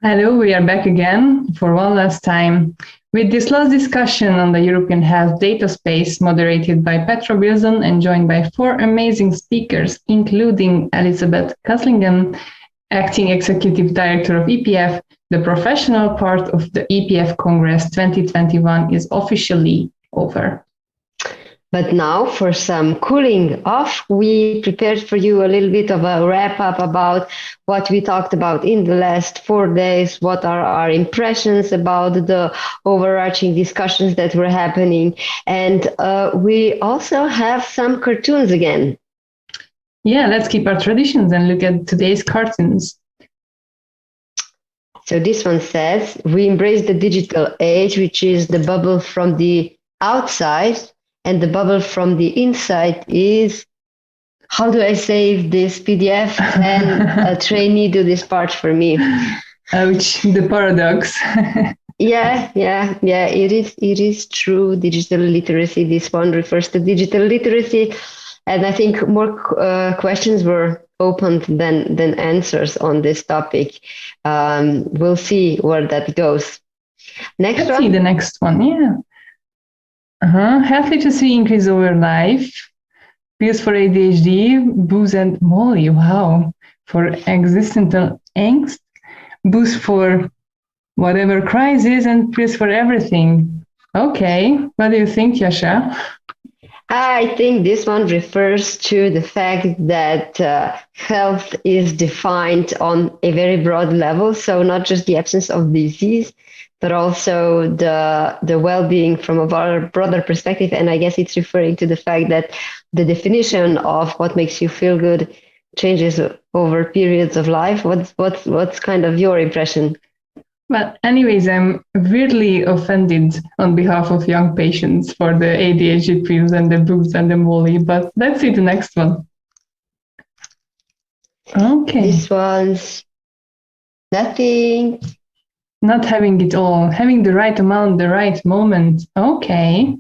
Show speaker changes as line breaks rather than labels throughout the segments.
Hello, we are back again for one last time with this last discussion on the European Health Data Space, moderated by Petra Wilson and joined by four amazing speakers, including Elisabeth Kaslingen, Acting Executive Director of EPF. The professional part of the EPF Congress 2021 is officially over.
But now, for some cooling off, we prepared for you a little bit of a wrap up about what we talked about in the last 4 days, what are our impressions about the overarching discussions that were happening. And we also have some cartoons again.
Yeah, let's keep our traditions and look at today's cartoons.
So this one says, we embrace the digital age, which is the bubble from the outside. And the bubble from the inside is, how do I save this PDF? And a trainee do this part for me.
Ouch, the paradox.
Yeah, it is true. Digital literacy, this one refers to digital literacy. And I think more questions were opened than answers on this topic. We'll see where that goes.
Let's see the next one, yeah. Health literacy increase over life. Pills for ADHD, booze and Molly, wow. For existential angst, booze for whatever crisis, and pills for everything. Okay, what do you think, Tjasa?
I think this one refers to the fact that health is defined on a very broad level. So not just the absence of disease, but also the well-being from a broader perspective. And I guess it's referring to the fact that the definition of what makes you feel good changes over periods of life. What's kind of your impression?
Well, anyways, I'm weirdly offended on behalf of young patients for the ADHD pills and the booze and the Molly, but let's see the next one. Okay.
This one's nothing.
Not having it all, having the right amount, the right moment. Okay.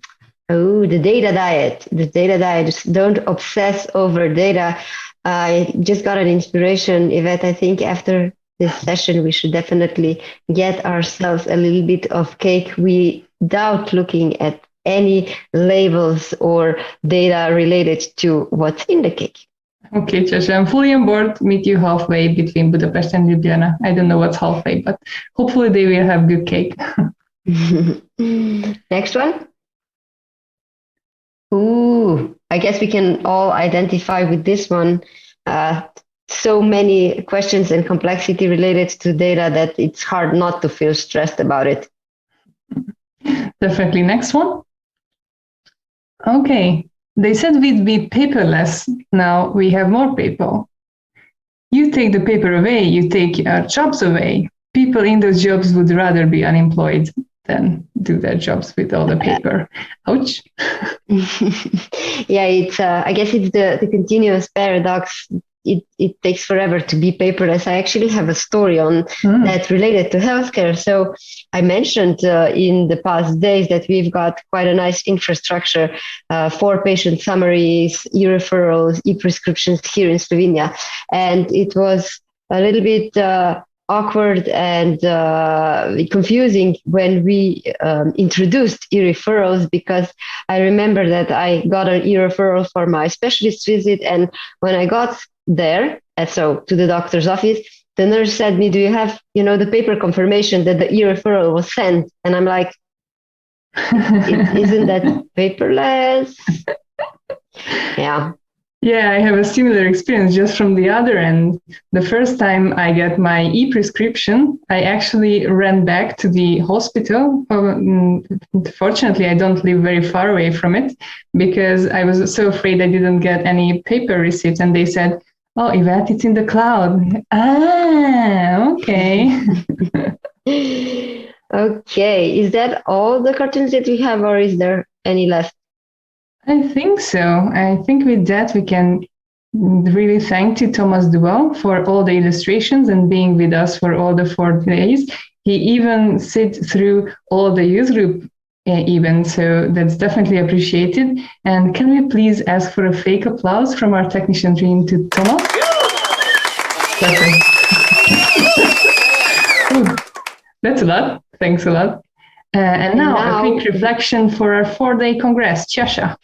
Oh, the data diet. The data diet. Don't obsess over data. I just got an inspiration, Ivett. I think after this session, we should definitely get ourselves a little bit of cake without looking at any labels or data related to what's in the cake.
Okay, Tjasa, I'm fully on board. Meet you halfway between Budapest and Ljubljana. I don't know what's halfway, but hopefully they will have good cake.
Next one. Ooh, I guess we can all identify with this one. So many questions and complexity related to data that it's hard not to feel stressed about it.
Definitely. Next one. Okay. They said we'd be paperless. Now we have more paper. You take the paper away, you take our jobs away. People in those jobs would rather be unemployed than do their jobs with all the paper. Ouch.
Yeah, it's. I guess it's the continuous paradox. It takes forever to be paperless. I actually have a story on that related to healthcare. So I mentioned in the past days that we've got quite a nice infrastructure for patient summaries, EReferrals, e-prescriptions here in Slovenia. And it was a little bit awkward and confusing when we introduced EReferrals, because I remember that I got an EReferral for my specialist visit, and when I got there, so to the doctor's office, the nurse said me, do you have, the paper confirmation that the EReferral was sent? And I'm like, isn't that paperless? Yeah.
Yeah, I have a similar experience just from the other end. The first time I got my e-prescription, I actually ran back to the hospital. Fortunately, I don't live very far away from it because I was so afraid I didn't get any paper receipts. And they said, oh, Ivett, it's in the cloud. Ah, okay.
Okay. Is that all the cartoons that we have, or is there any left?
I think so. I think with that we can really thank to Thomas Duval for all the illustrations and being with us for all the 4 days. He even sit through all the youth group events, so that's definitely appreciated. And can we please ask for a fake applause from our technician team to Thomas? Perfect. Ooh, that's a lot. Thanks a lot. And now a quick reflection for our 4-day Congress. Tjasa.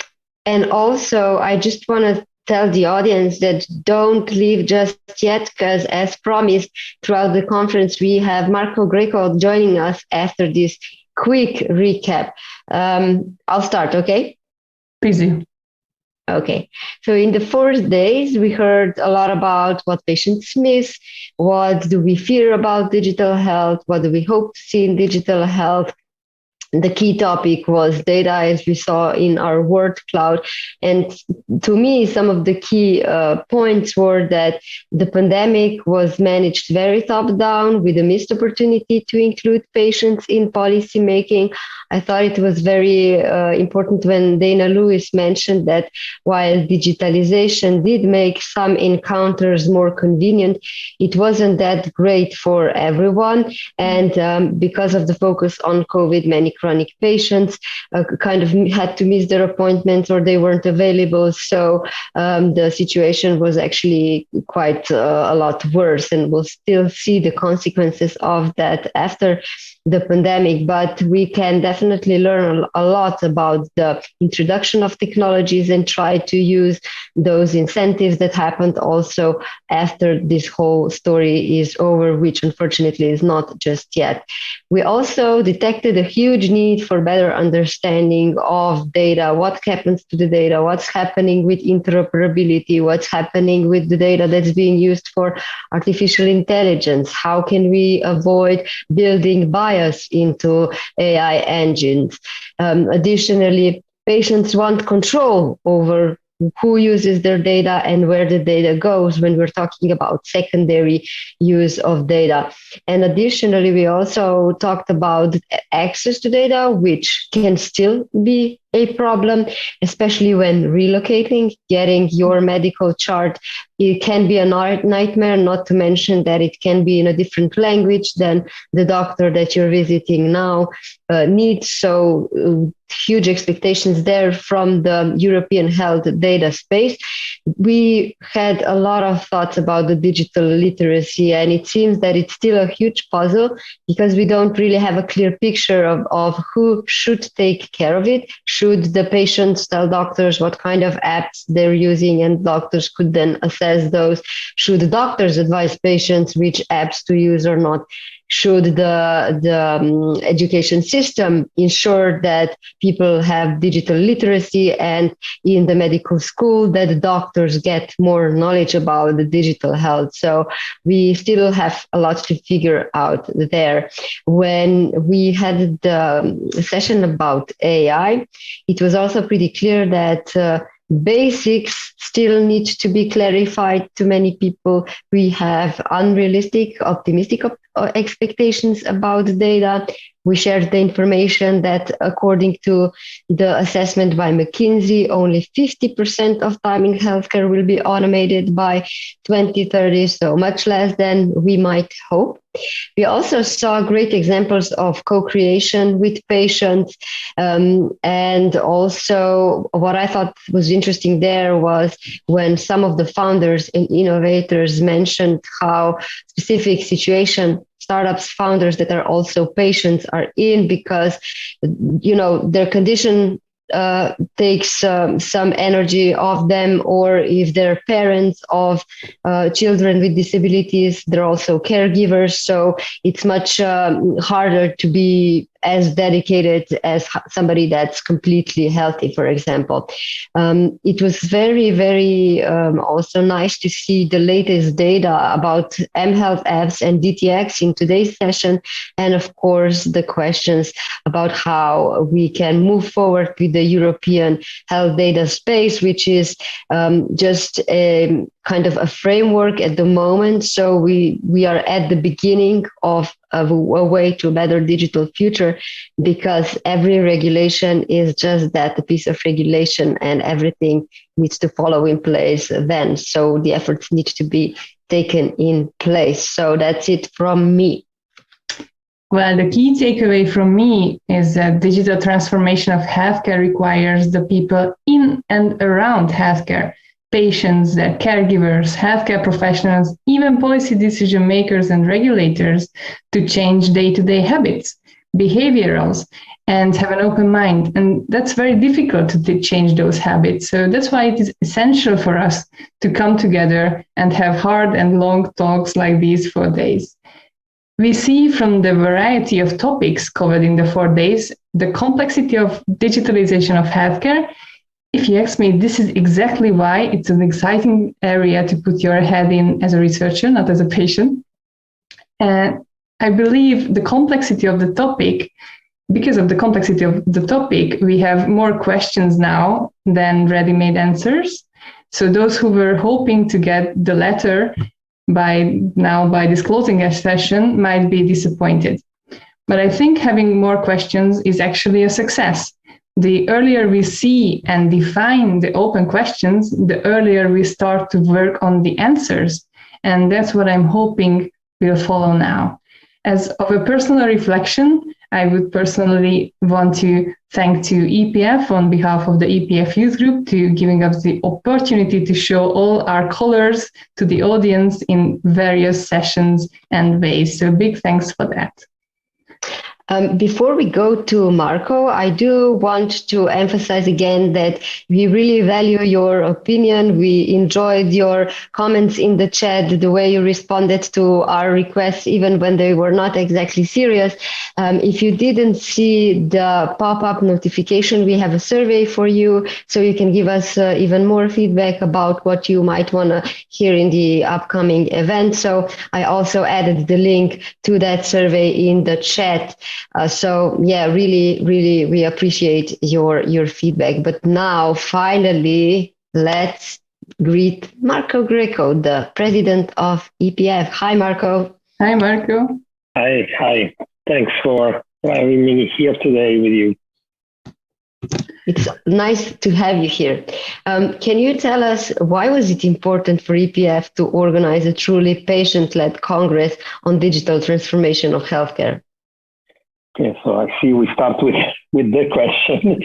And also, I just want to tell the audience that don't leave just yet, because as promised throughout the conference, we have Marco Greco joining us after this quick recap. I'll start, okay?
Please do.
Okay, so in the 4 days, we heard a lot about what patients miss, what do we fear about digital health, what do we hope to see in digital health. The key topic was data, as we saw in our word cloud. And to me, some of the key points were that the pandemic was managed very top-down with a missed opportunity to include patients in policy making. I thought it was very important when Dana Lewis mentioned that while digitalization did make some encounters more convenient, it wasn't that great for everyone. And because of the focus on COVID, many chronic patients kind of had to miss their appointments or they weren't available. So the situation was actually quite a lot worse, and we'll still see the consequences of that after the pandemic. But we can definitely learn a lot about the introduction of technologies and try to use those incentives that happened also after this whole story is over, which unfortunately is not just yet. We also detected a huge need for better understanding of data, what happens to the data, what's happening with interoperability, what's happening with the data that's being used for artificial intelligence, how can we avoid building bias into AI engines. Additionally, patients want control over who uses their data and where the data goes when we're talking about secondary use of data. And additionally, we also talked about access to data, which can still be a problem, especially when relocating, getting your medical chart. It can be a nightmare, not to mention that it can be in a different language than the doctor that you're visiting now needs. So huge expectations there from the European health data space. We had a lot of thoughts about the digital literacy, and it seems that it's still a huge puzzle because we don't really have a clear picture of who should take care of it. Should the patients tell doctors what kind of apps they're using, and doctors could then assess those? Should doctors advise patients which apps to use or not? Should the education system ensure that people have digital literacy, and in the medical school that doctors get more knowledge about the digital health? So we still have a lot to figure out there. When we had the session about AI, it was also pretty clear that basics still need to be clarified to many people. We have unrealistic, optimistic expectations about the data. We shared the information that according to the assessment by McKinsey, only 50% of time in healthcare will be automated by 2030, so much less than we might hope. We also saw great examples of co-creation with patients. And also what I thought was interesting there was when some of the founders and innovators mentioned how specific situation startups founders that are also patients are in, because their condition takes some energy off them, or if they're parents of children with disabilities, they're also caregivers. So it's much harder to be as dedicated as somebody that's completely healthy, for example. It was very, very also nice to see the latest data about mHealth apps and DTX in today's session. And of course, the questions about how we can move forward with the European health data space, which is just a kind of a framework at the moment. So we are at the beginning of a way to a better digital future, because every regulation is just that, a piece of regulation, and everything needs to follow in place then. So the efforts need to be taken in place. So that's it from me.
Well, the key takeaway from me is that digital transformation of healthcare requires the people in and around healthcare patients, their caregivers, healthcare professionals, even policy decision makers and regulators to change day-to-day habits, behaviorals, and have an open mind. And that's very difficult to change those habits. So that's why it is essential for us to come together and have hard and long talks like these 4 days. We see from the variety of topics covered in the 4 days, the complexity of digitalization of healthcare. If you ask me, this is exactly why it's an exciting area to put your head in as a researcher, not as a patient. And I believe the complexity of the topic, because of the complexity of the topic, we have more questions now than ready-made answers. So those who were hoping to get the letter by this closing session might be disappointed. But I think having more questions is actually a success. The earlier we see and define the open questions, the earlier we start to work on the answers. And that's what I'm hoping will follow now. As of a personal reflection, I would personally want to thank to EPF on behalf of the EPF Youth Group to giving us the opportunity to show all our colors to the audience in various sessions and ways. So big thanks for that.
Before we go to Marco, I do want to emphasize again that we really value your opinion. We enjoyed your comments in the chat, the way you responded to our requests, even when they were not exactly serious. If you didn't see the pop-up notification, we have a survey for you, so you can give us even more feedback about what you might want to hear in the upcoming event. So I also added the link to that survey in the chat. So yeah, really, we appreciate your feedback. But now, finally, let's greet Marco Greco, the president of EPF. Hi, Marco.
Hi, Marco.
Hi. Thanks for having me here today with you.
It's nice to have you here. Can you tell us why was it important for EPF to organize a truly patient-led Congress on digital transformation of healthcare?
Yeah, so I see we start with the question.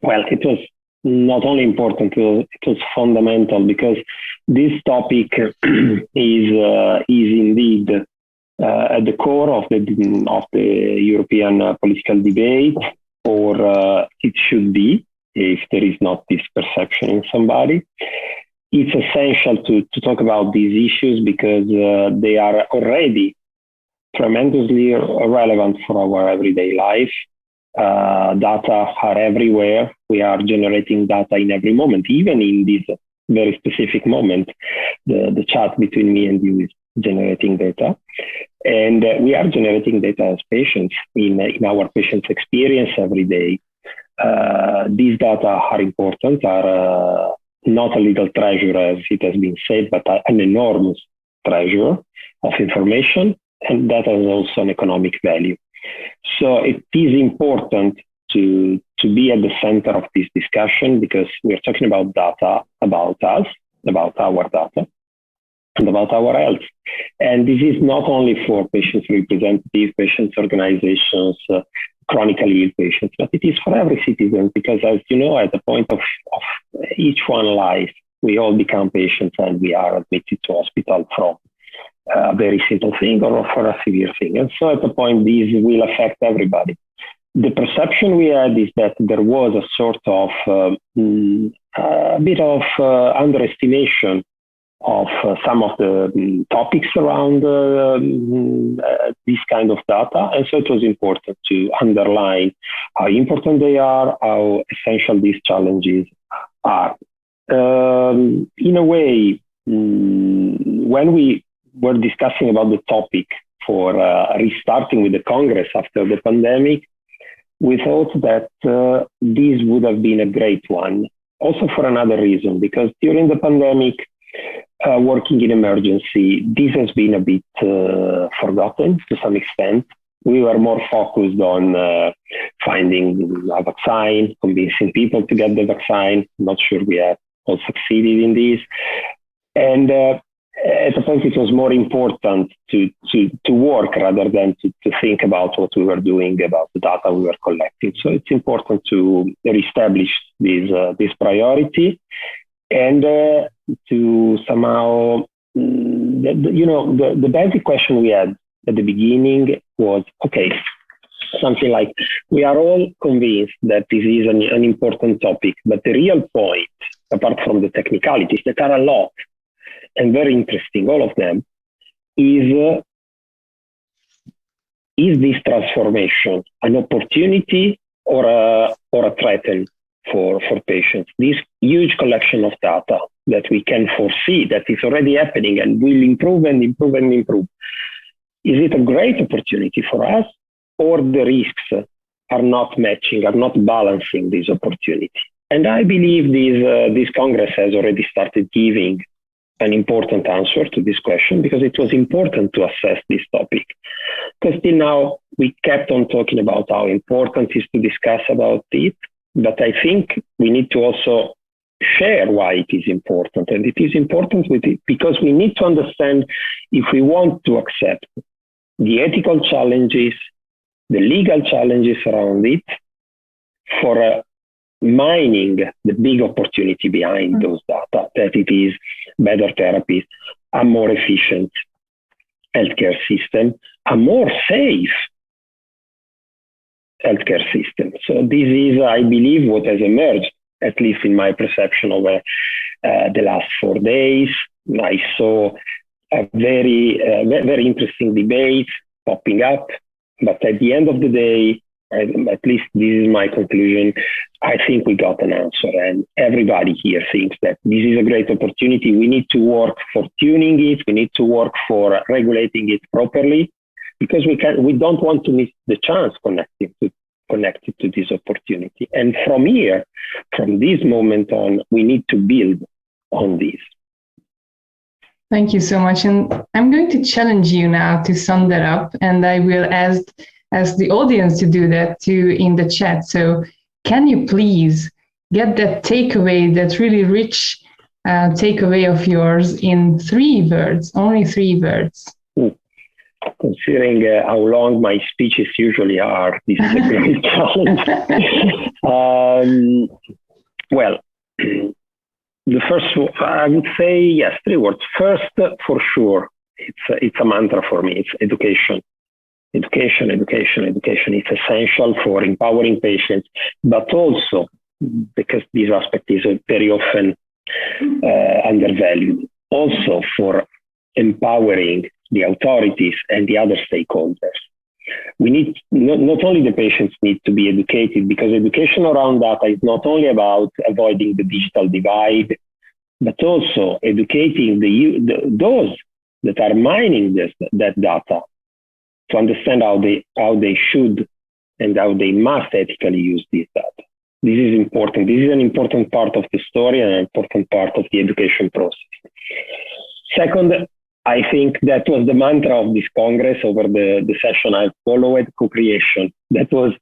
Well, it was not only important, it was fundamental because this topic is indeed at the core of the European political debate, or it should be, if there is not this perception in somebody. It's essential to talk about these issues because they are already tremendously relevant for our everyday life. Data are everywhere. We are generating data in every moment, even in this very specific moment. The chat between me and you is generating data. And we are generating data as patients in our patients' experience every day. These data are important, are not a little treasure, as it has been said, but an enormous treasure of information. And that has also an economic value. So it is important to be at the center of this discussion because we're talking about data, about us, about our data, and about our health. And this is not only for patients' representative, patients' organizations, chronically ill patients, but it is for every citizen because, as you know, at the point of each one life, we all become patients and we are admitted to hospital from a very simple thing or for a severe thing. And so at the point, these will affect everybody. The perception we had is that there was a sort of a bit of underestimation of some of the topics around this kind of data. And so it was important to underline how important they are, how essential these challenges are. In a way, when we were discussing about the topic for restarting with the Congress after the pandemic, we thought that this would have been a great one. Also for another reason, because during the pandemic, working in emergency, this has been a bit forgotten to some extent. We were more focused on finding a vaccine, convincing people to get the vaccine. I'm not sure we have all succeeded in this. And at a point it was more important to work rather than to think about what we were doing, about the data we were collecting. So it's important to reestablish this priority and to somehow, the basic question we had at the beginning was, okay, something like, we are all convinced that this is an important topic, but the real point, apart from the technicalities that are a lot and very interesting, all of them, is this transformation an opportunity or a threat for patients? This huge collection of data that we can foresee that is already happening and will improve and improve and improve. Is it a great opportunity for us, or the risks are not matching, are not balancing this opportunity? And I believe this Congress has already started giving an important answer to this question, because it was important to assess this topic. Because till now, we kept on talking about how important it is to discuss about it, but I think we need to also share why it is important. And it is important because we need to understand if we want to accept the ethical challenges, the legal challenges around it, for mining the big opportunity behind those data, that it is better therapies, a more efficient healthcare system, a more safe healthcare system. So this is, I believe, what has emerged, at least in my perception, over the last 4 days. I saw a very interesting debate popping up, but at the end of the day, at least this is my conclusion, I think we got an answer, and everybody here thinks that this is a great opportunity. We need to work for tuning it. We need to work for regulating it properly, because we don't want to miss the chance connected to this opportunity. And from here, from this moment on, we need to build on this.
Thank you so much. And I'm going to challenge you now to sum that up, and I will ask the audience to do that too in the chat. So can you please get that takeaway, that really rich takeaway of yours in 3 words, only 3 words?
Considering how long my speeches usually are, this is a great challenge. Well, the first, I would say, yes, 3 words. First, for sure, it's a mantra for me. It's education. Education, education, education. It's essential for empowering patients, but also because this aspect is very often undervalued, also for empowering the authorities and the other stakeholders. We need, not only the patients need to be educated, because education around data is not only about avoiding the digital divide, but also educating those that are mining that data, to understand how they should and how they must ethically use this data. This is important. This is an important part of the story and an important part of the education process. Second, I think that was the mantra of this Congress over the session I followed, co-creation. That was,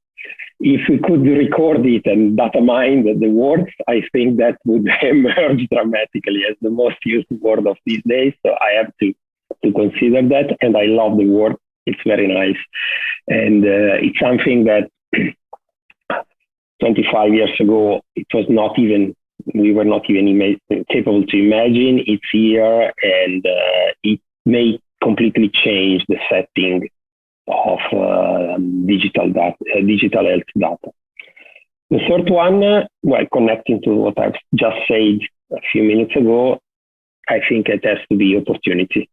if we could record it and data mine the words, I think that would emerge dramatically as the most used word of these days. So I have to consider that, and I love the word. It's very nice. And it's something that 25 years ago, we were not even capable to imagine. It's here, and it may completely change the setting of digital health data. The third one, connecting to what I've just said a few minutes ago, I think it has to be opportunity.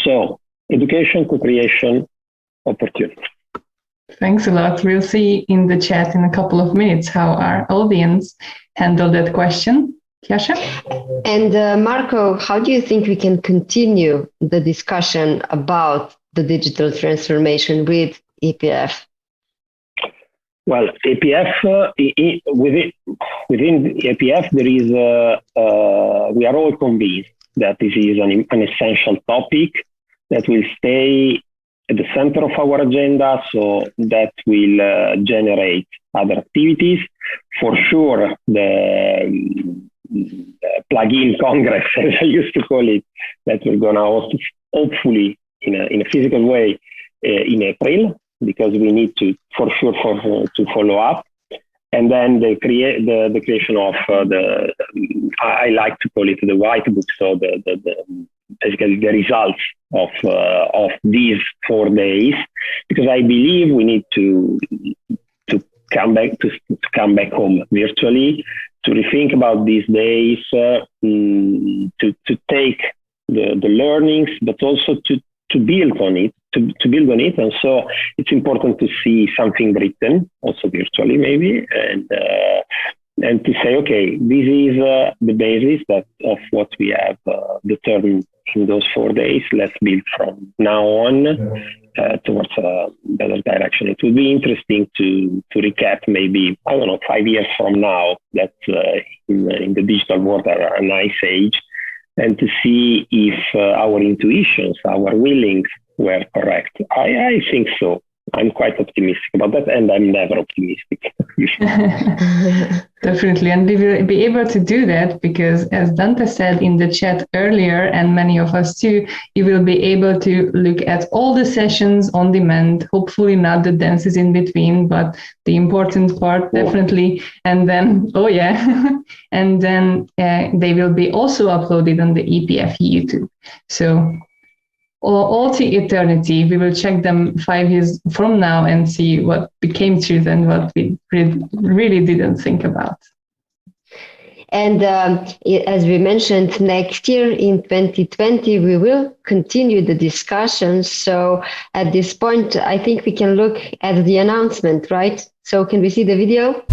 So, education, co-creation, opportunity.
Thanks a lot. We'll see in the chat in a couple of minutes how our audience handled that question. Tjasa?
And Marco, how do you think we can continue the discussion about the digital transformation with EPF?
Well, EPF, within EPF, there is, we are all convinced that this is an essential topic that will stay at the center of our agenda, so that will generate other activities. For sure, the plug-in Congress, as I used to call it, that we're going to host, hopefully in a physical way in April, because we need to, for sure, to follow up. And then the creation of I like to call it the white book, so basically the results of these 4 days, because I believe we need to come back home virtually, to rethink about these days, to take the learnings, but also to build on it, and so it's important to see something written, also virtually maybe, and to say, okay, this is the basis of what we have determined in those 4 days. Let's build from now on towards a better direction. It would be interesting to recap maybe, I don't know, 5 years from now, that in the digital world are a nice age, and to see if our intuitions, our willings were correct. I think so. I'm quite optimistic about that, and I'm never optimistic.
Definitely, and we will be able to do that because, as Dante said in the chat earlier, and many of us too, you will be able to look at all the sessions on demand, hopefully not the dances in between, but the important part, definitely. And then, and then they will be also uploaded on the EPF YouTube. So all to eternity, we will check them 5 years from now and see what became truth and what we really didn't think about.
And as we mentioned, next year in 2020, we will continue the discussions. So at this point, I think we can look at the announcement, right? So can we see the video?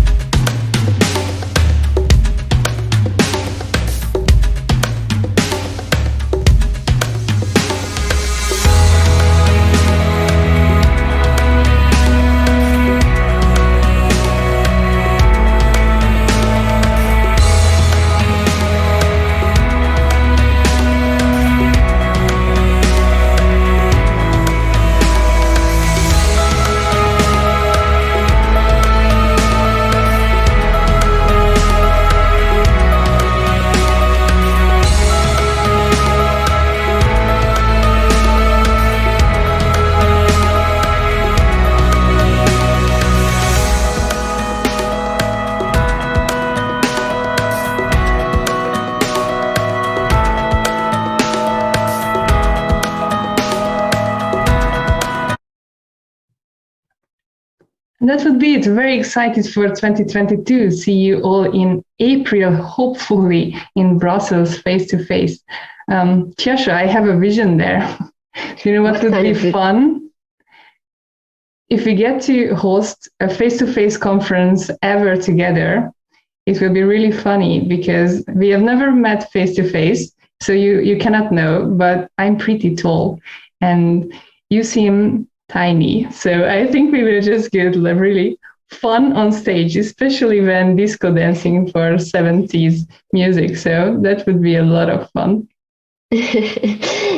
That would be it. Very excited for 2022. See you all in April, hopefully in Brussels, face to face. Tjasa, I have a vision there. Do you know what would be fun? If we get to host a face-to-face conference ever together, it will be really funny because we have never met face-to-face, so you cannot know, but I'm pretty tall and you seem tiny. So I think we will just get really fun on stage, especially when disco dancing for 70s music. So that would be a lot of fun.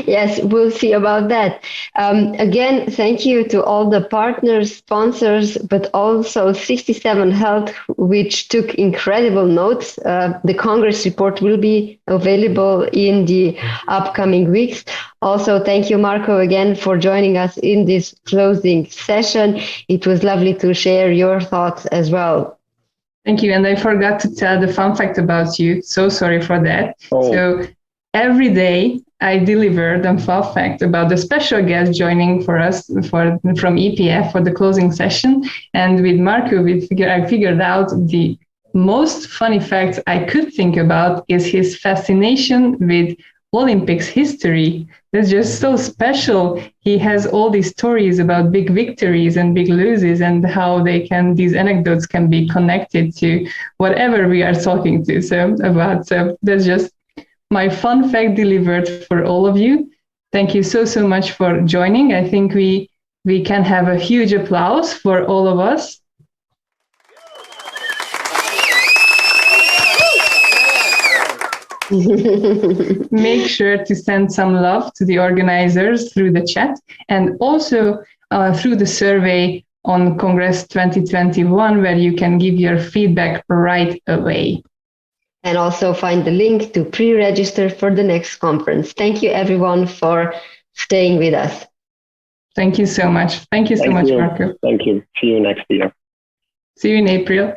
Yes, we'll see about that. Again, thank you to all the partners, sponsors, but also 67 Health, which took incredible notes. The Congress report will be available in the upcoming weeks. Also, thank you, Marco, again, for joining us in this closing session. It was lovely to share your thoughts as well.
Thank you. And I forgot to tell the fun fact about you. So sorry for that.
Oh.
So every day I deliver the fun fact about the special guest joining for us from EPF for the closing session. And with Marco, I figured out the most funny fact I could think about is his fascination with Olympics history. That's just so special. He has all these stories about big victories and big losses and how these anecdotes can be connected to whatever we are talking to. So that's just my fun fact delivered for all of you. Thank you so much for joining. I think we can have a huge applause for all of us. Make sure to send some love to the organizers through the chat and also through the survey on Congress 2021, where you can give your feedback right away.
and also find the link to pre-register for the next conference. Thank you everyone for staying with us.
Thank you so much. Thank you so much, Marco.
Thank you. See you next year.
See you in April.